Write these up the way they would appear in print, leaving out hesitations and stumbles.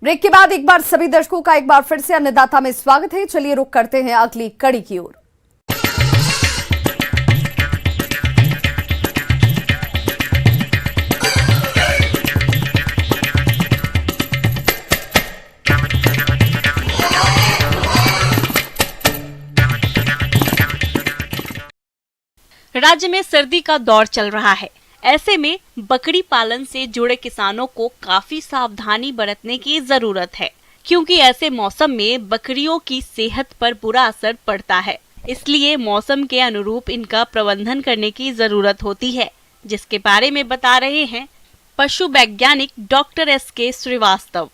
Break के बाद एक बार सभी दर्शकों का एक बार फिर से अन्नदाता में स्वागत है। चलिए रुक करते हैं अगली कड़ी की ओर। राज्य में सर्दी का दौर चल रहा है। ऐसे में बकरी पालन से जुड़े किसानों को काफी सावधानी बरतने की जरूरत है, क्योंकि ऐसे मौसम में बकरियों की सेहत पर बुरा असर पड़ता है। इसलिए मौसम के अनुरूप इनका प्रबंधन करने की जरूरत होती है, जिसके बारे में बता रहे हैं पशु वैज्ञानिक डॉक्टर SK श्रीवास्तव।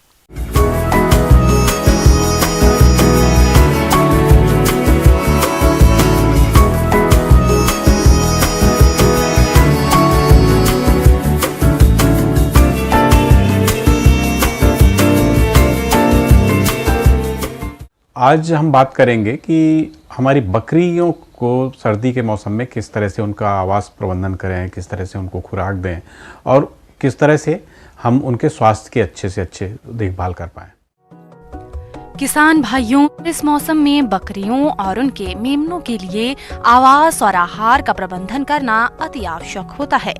आज हम बात करेंगे कि हमारी बकरियों को सर्दी के मौसम में किस तरह से उनका आवास प्रबंधन करें, किस तरह से उनको खुराक दें और किस तरह से हम उनके स्वास्थ्य की अच्छे से अच्छे देखभाल कर पाएं। किसान भाइयों, इस मौसम में बकरियों और उनके मेमनों के लिए आवास और आहार का प्रबंधन करना अति आवश्यक होता है।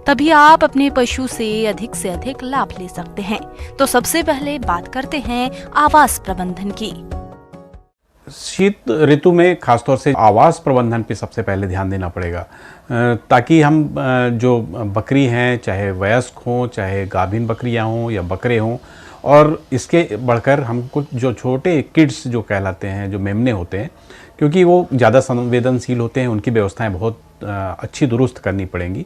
तभी आप अपने पशु से अधिक लाभ ले सकते हैं। तो सबसे पहले बात करते हैं आवास प्रबंधन की। शीत ऋतु में खासतौर से आवास प्रबंधन पे सबसे पहले ध्यान देना पड़ेगा, ताकि हम जो बकरी हैं, चाहे वयस्क हों, चाहे गाभिन बकरियां हों या बकरे हों, और इसके बढ़कर हम कुछ जो छोटे किड्स जो कहलाते हैं, जो मेमने होते हैं, क्योंकि वो ज़्यादा संवेदनशील होते हैं, उनकी व्यवस्थाएं बहुत अच्छी दुरुस्त करनी पड़ेंगी।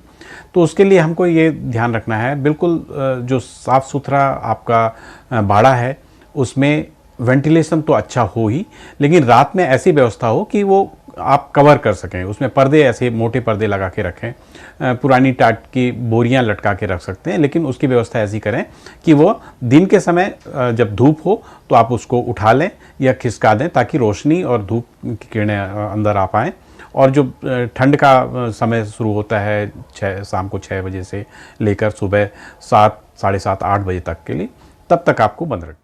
तो उसके लिए हमको ये ध्यान रखना है, बिल्कुल जो साफ़ सुथरा आपका बाड़ा है उसमें वेंटिलेशन तो अच्छा हो ही, लेकिन रात में ऐसी व्यवस्था हो कि वो आप कवर कर सकें। उसमें पर्दे, ऐसे मोटे पर्दे लगा के रखें, पुरानी टाट की बोरियां लटका के रख सकते हैं, लेकिन उसकी व्यवस्था ऐसी करें कि वो दिन के समय जब धूप हो तो आप उसको उठा लें या खिसका दें, ताकि रोशनी और धूप की किरणें अंदर आ पाएँ। और जो ठंड का समय शुरू होता है शाम को 6 बजे से लेकर सुबह 7, साढ़े 7, 8 बजे तक के लिए, तब तक आपको बंद रखना।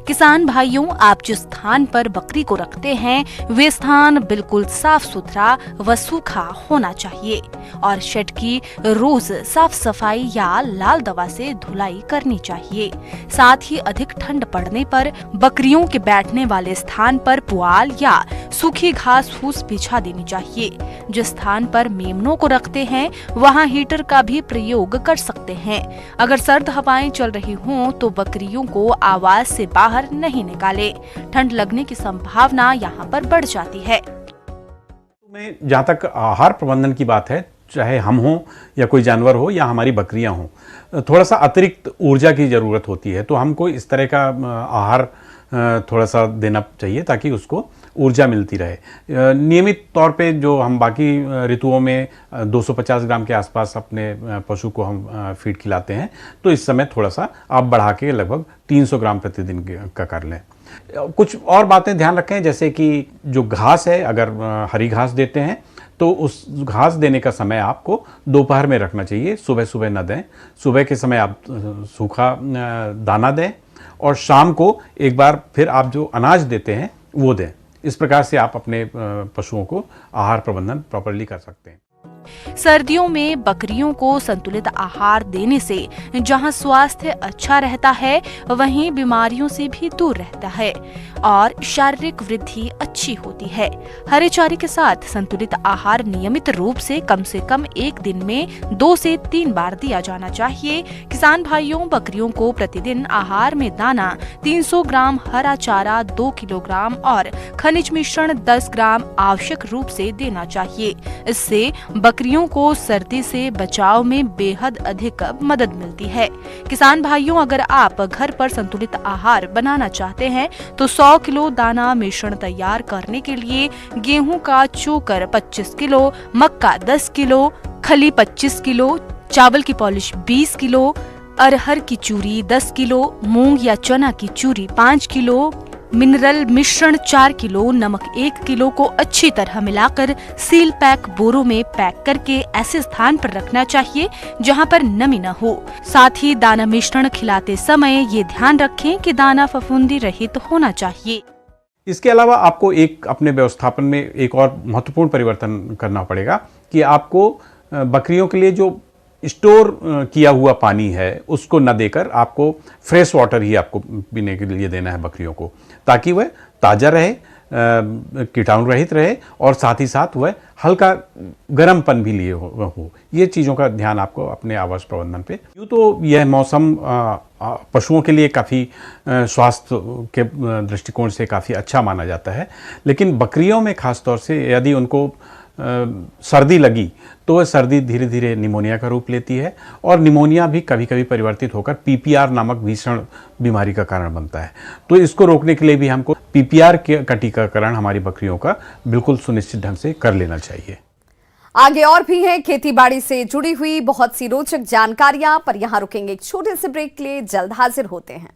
किसान भाइयों, आप जिस स्थान पर बकरी को रखते हैं वे स्थान बिल्कुल साफ सुथरा व सूखा होना चाहिए और शेड की रोज साफ सफाई या लाल दवा से धुलाई करनी चाहिए। साथ ही अधिक ठंड पड़ने पर बकरियों के बैठने वाले स्थान पर पुआल या सूखी घास फूस बिछा देनी चाहिए। जिस स्थान पर मेमनों को रखते हैं वहां हीटर का भी प्रयोग कर सकते हैं। अगर सर्द हवाएं चल रही हों तो बकरियों को आवास से बाहर नहीं निकाले, ठंड लगने की संभावना यहाँ पर बढ़ जाती है। जहाँ तक आहार प्रबंधन की बात है, चाहे हम हों या कोई जानवर हो या हमारी बकरियां हों, थोड़ा सा अतिरिक्त ऊर्जा की ज़रूरत होती है। तो हमको इस तरह का आहार थोड़ा सा देना चाहिए ताकि उसको ऊर्जा मिलती रहे। नियमित तौर पे जो हम बाकी ऋतुओं में 250 ग्राम के आसपास अपने पशु को हम फीड खिलाते हैं, तो इस समय थोड़ा सा आप बढ़ा के लगभग 300 ग्राम प्रतिदिन का कर लें। कुछ और बातें ध्यान रखें, जैसे कि जो घास है, अगर हरी घास देते हैं तो उस घास देने का समय आपको दोपहर में रखना चाहिए, सुबह सुबह न दें। सुबह के समय आप सूखा दाना दें और शाम को एक बार फिर आप जो अनाज देते हैं वो दें। इस प्रकार से आप अपने पशुओं को आहार प्रबंधन प्रॉपर्ली कर सकते हैं। सर्दियों में बकरियों को संतुलित आहार देने से जहां स्वास्थ्य अच्छा रहता है वहीं बीमारियों से भी दूर रहता है और शारीरिक वृद्धि अच्छी होती है। हरे चारे के साथ संतुलित आहार नियमित रूप से कम एक दिन में 2 से 3 बार दिया जाना चाहिए। किसान भाइयों, बकरियों को प्रतिदिन आहार में दाना 300 ग्राम, हरा चारा 2 किलोग्राम और खनिज मिश्रण 10 ग्राम आवश्यक रूप से देना चाहिए। इससे बकरियों को सर्दी से बचाव में बेहद अधिक मदद मिलती है। किसान भाइयों, अगर आप घर पर संतुलित आहार बनाना चाहते हैं तो 100 किलो दाना मिश्रण तैयार करने के लिए गेहूं का चोकर 25 किलो, मक्का 10 किलो, खली 25 किलो, चावल की पॉलिश 20 किलो, अरहर की चूरी 10 किलो, मूंग या चना की चूरी 5 किलो, मिनरल मिश्रण 4 किलो, नमक 1 किलो को अच्छी तरह मिलाकर सील पैक बोरों में पैक करके ऐसे स्थान पर रखना चाहिए जहां पर नमी न हो। साथ ही दाना मिश्रण खिलाते समय ये ध्यान रखें कि दाना फफूंदी रहित होना चाहिए। इसके अलावा आपको एक अपने व्यवस्थापन में एक और महत्वपूर्ण परिवर्तन करना पड़ेगा कि आपको बकरियों के लिए जो स्टोर किया हुआ पानी है उसको न देकर आपको फ्रेश वाटर ही आपको पीने के लिए देना है बकरियों को, ताकि वह ताज़ा रहे, कीटाणु रहित रहे और साथ ही साथ वह हल्का गर्मपन भी लिए हो। ये चीज़ों का ध्यान आपको अपने आवास प्रबंधन पे। यूँ तो यह मौसम पशुओं के लिए काफ़ी स्वास्थ्य के दृष्टिकोण से काफ़ी अच्छा माना जाता है, लेकिन बकरियों में ख़ास तौर से यदि उनको सर्दी लगी तो वह सर्दी धीरे धीरे निमोनिया का रूप लेती है और निमोनिया भी कभी कभी परिवर्तित होकर पीपीआर नामक भीषण बीमारी का कारण बनता है। तो इसको रोकने के लिए भी हमको पीपीआर का टीकाकरण हमारी बकरियों का बिल्कुल सुनिश्चित ढंग से कर लेना चाहिए। आगे और भी है खेतीबाड़ी से जुड़ी हुई बहुत सी रोचक जानकारियां, पर यहां रुकेंगे एक छोटे से ब्रेक के लिए, जल्द हाजिर होते हैं।